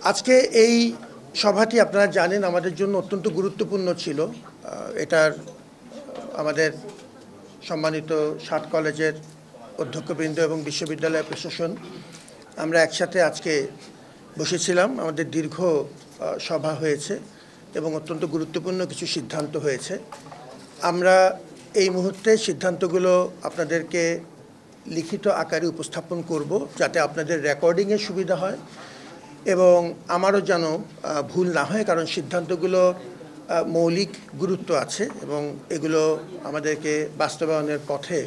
আজকে এই সভাটি আপনারা জানেন আমাদের জন্য অত্যন্ত গুরুত্বপূর্ণ ছিল। এটার আমাদের সম্মানিত ৭ কলেজের অধ্যক্ষবৃন্দ এবং বিশ্ববিদ্যালয় প্রশাসন আমরা একসাথে আজকে বসেছিলাম। আমাদের দীর্ঘ সভা হয়েছে এবং অত্যন্ত গুরুত্বপূর্ণ কিছু সিদ্ধান্ত হয়েছে। আমরা এই মুহূর্তে সিদ্ধান্তগুলো আপনাদেরকে লিখিত আকারে উপস্থাপন করব, যাতে আপনাদের রেকর্ডিংয়ের সুবিধা হয় এবং আমারও যেন ভুল না হয়, কারণ সিদ্ধান্তগুলো মৌলিক গুরুত্ব আছে এবং এগুলো আমাদেরকে বাস্তবায়নের পথে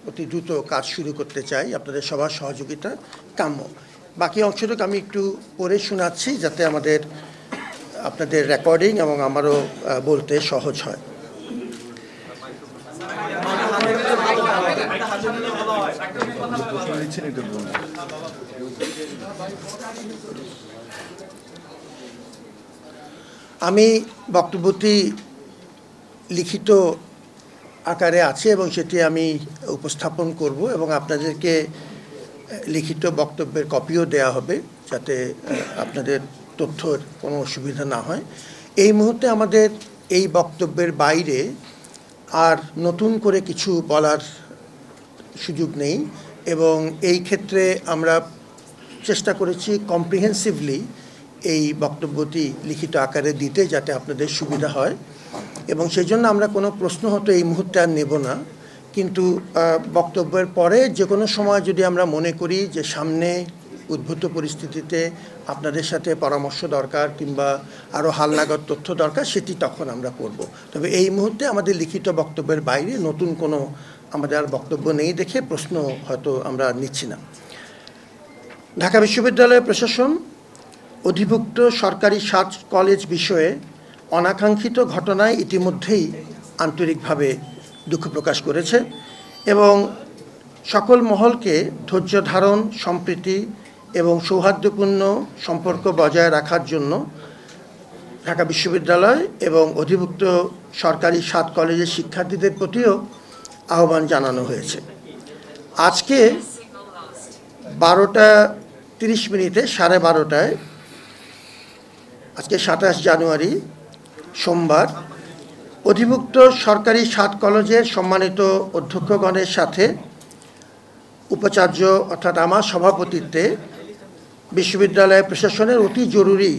অতি দ্রুত কাজ শুরু করতে চাই। আপনাদের সবার সহযোগিতা কাম্য। বাকি অংশটুকু আমি একটু পড়ে শোনাচ্ছি, যাতে আপনাদের রেকর্ডিং এবং আমারও বলতে সহজ হয়। আমি বক্তব্যটি লিখিত আকারে আছে এবং সেটি আমি উপস্থাপন করব এবং আপনাদেরকে লিখিত বক্তব্যের কপিও দেয়া হবে, যাতে আপনাদের তথ্যের কোনো অসুবিধা না হয়। এই মুহূর্তে আমাদের এই বক্তব্যের বাইরে আর নতুন করে কিছু বলার সুযোগ নেই এবং এই ক্ষেত্রে আমরা চেষ্টা করেছি কম্প্রিহেন্সিভলি এই বক্তব্যটি লিখিত আকারে দিতে, যাতে আপনাদের সুবিধা হয় এবং সেই জন্য আমরা কোনো প্রশ্ন হয়তো এই মুহূর্তে আর নেব না। কিন্তু বক্তব্যের পরে যে কোনো সময় যদি আমরা মনে করি যে সামনে উদ্ভূত পরিস্থিতিতে আপনাদের সাথে পরামর্শ দরকার কিংবা আরও হালনাগাদ তথ্য দরকার, সেটি তখন আমরা করব। তবে এই মুহূর্তে আমাদের লিখিত বক্তব্যের বাইরে নতুন কোনো আমাদের আর বক্তব্য নেই দেখে প্রশ্ন হয়তো আমরা নিচ্ছি না। ঢাকা বিশ্ববিদ্যালয় প্রশাসন অধিভুক্ত সরকারি ৭ কলেজ বিষয়ে অনাকাঙ্ক্ষিত ঘটনায় ইতিমধ্যেই আন্তরিকভাবে দুঃখ প্রকাশ করেছে এবং সকল মহলকে ধৈর্য ধারণ, সম্প্রীতি এবং সৌহার্দ্যপূর্ণ সম্পর্ক বজায় রাখার জন্য ঢাকা বিশ্ববিদ্যালয় এবং অধিভুক্ত সরকারি ৭ কলেজের শিক্ষার্থীদের প্রতিও আহ্বান জানানো হয়েছে। আজকে 12:30 12:30 আজকে ২৭ জানুয়ারি সোমবার অধিভুক্ত সরকারি ৭ কলেজের সম্মানিত অধ্যক্ষগণের সাথে উপাচার্য অর্থাৎ আমার সভাপতিত্বে বিশ্ববিদ্যালয় প্রশাসনের অতি জরুরি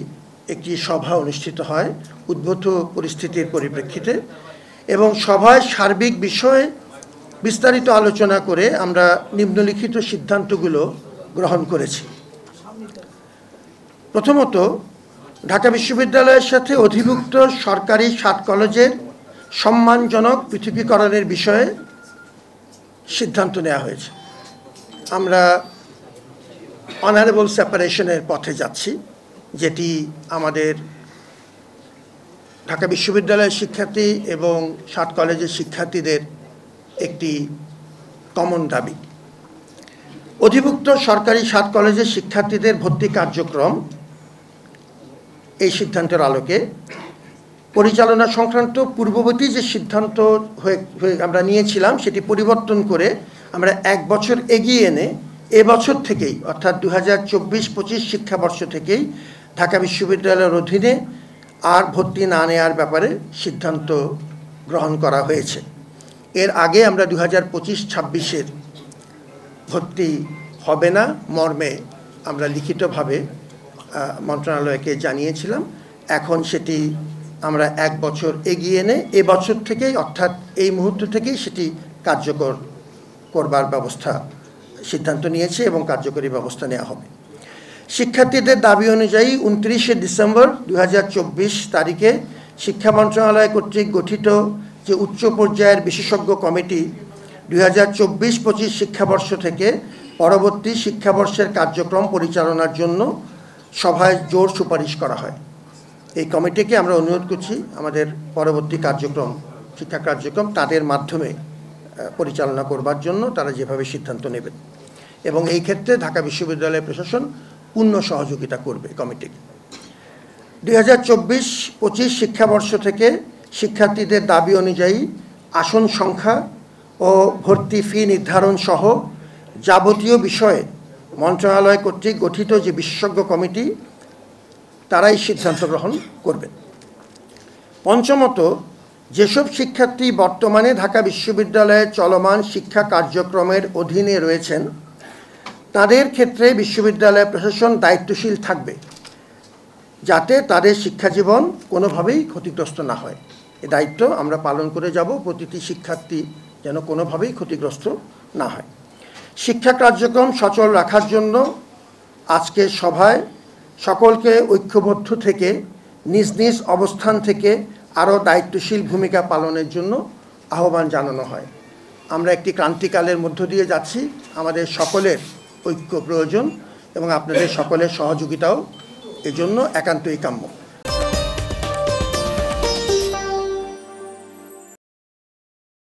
একটি সভা অনুষ্ঠিত হয় উদ্ভূত পরিস্থিতির পরিপ্রেক্ষিতে এবং সভায় সার্বিক বিষয়ে বিস্তারিত আলোচনা করে আমরা নিম্নলিখিত সিদ্ধান্তগুলো গ্রহণ করেছি। প্রথমত, ঢাকা বিশ্ববিদ্যালয়ের সাথে অধিভুক্ত সরকারি ৭ কলেজের সম্মানজনক পৃথকীকরণের বিষয়ে সিদ্ধান্ত নেওয়া হয়েছে। আমরা অনারেবল সেপারেশনের পথে যাচ্ছি, যেটি আমাদের ঢাকা বিশ্ববিদ্যালয়ের শিক্ষার্থী এবং ৭ কলেজের শিক্ষার্থীদের একটি কমন দাবি। অধিভুক্ত সরকারি 7 কলেজের শিক্ষার্থীদের ভর্তি কার্যক্রম এই সিদ্ধান্তের আলোকে পরিচালনা সংক্রান্ত পূর্ববর্তী যে সিদ্ধান্ত আমরা নিয়েছিলাম সেটি পরিবর্তন করে আমরা 1 বছর এগিয়ে এনে এবছর থেকেই অর্থাৎ 2024-25 শিক্ষাবর্ষ থেকেই ঢাকা বিশ্ববিদ্যালয়ের অধীনে আর ভর্তি না নেওয়ার ব্যাপারে সিদ্ধান্ত গ্রহণ করা হয়েছে। এর আগে আমরা 2025-26 ভর্তি হবে না মর্মে আমরা লিখিতভাবে মন্ত্রণালয়কে জানিয়েছিলাম। এখন সেটি আমরা 1 বছর এগিয়ে এনে এবছর থেকেই অর্থাৎ এই মুহূর্ত থেকেই সেটি কার্যকর করবার ব্যবস্থা সিদ্ধান্ত নিয়েছে এবং কার্যকরী ব্যবস্থা নেওয়া হবে। শিক্ষার্থীদের দাবি অনুযায়ী 29 ডিসেম্বর 2024 তারিখে শিক্ষা মন্ত্রণালয় কর্তৃক গঠিত যে উচ্চ পর্যায়ের বিশেষজ্ঞ কমিটি 2024-25 শিক্ষাবর্ষ থেকে পরবর্তী শিক্ষাবর্ষের কার্যক্রম পরিচালনার জন্য সভায় জোর সুপারিশ করা হয়। এই কমিটিকে আমরা অনুরোধ করছি আমাদের পরবর্তী শিক্ষা কার্যক্রম তাদের মাধ্যমে পরিচালনা করবার জন্য, তারা যেভাবে সিদ্ধান্ত নেবেন এবং এই ক্ষেত্রে ঢাকা বিশ্ববিদ্যালয় প্রশাসন পূর্ণ সহযোগিতা করবে কমিটিকে। 2024-25 শিক্ষাবর্ষ থেকে শিক্ষার্থীদের দাবি অনুযায়ী আসন সংখ্যা ও ভর্তি ফি নির্ধারণ সহ যাবতীয় বিষয়ে মন্ত্রণালয় কর্তৃক গঠিত যে বিশেষজ্ঞ কমিটি তারাই সিদ্ধান্ত গ্রহণ করবেন। পঞ্চমত, যেসব শিক্ষার্থী বর্তমানে ঢাকা বিশ্ববিদ্যালয়ের চলমান শিক্ষা কার্যক্রমের অধীনে রয়েছেন তাদের ক্ষেত্রে বিশ্ববিদ্যালয় প্রশাসন দায়িত্বশীল থাকবে যাতে তাদের শিক্ষাজীবন কোনোভাবেই ক্ষতিগ্রস্ত না হয়। এ দায়িত্ব আমরা পালন করে যাব, প্রতিটি শিক্ষার্থী যেন কোনোভাবেই ক্ষতিগ্রস্ত না হয়। শিক্ষা কার্যক্রম সচল রাখার জন্য আজকের সভায় সকলকে ঐক্যবদ্ধ থেকে নিজ নিজ অবস্থান থেকে আরও দায়িত্বশীল ভূমিকা পালনের জন্য আহ্বান জানানো হয়। আমরা একটি ক্রান্তিকালের মধ্য দিয়ে যাচ্ছি, আমাদের সকলের ঐক্য প্রয়োজন এবং আপনাদের সকলের সহযোগিতাও এজন্য একান্তই কাম্য।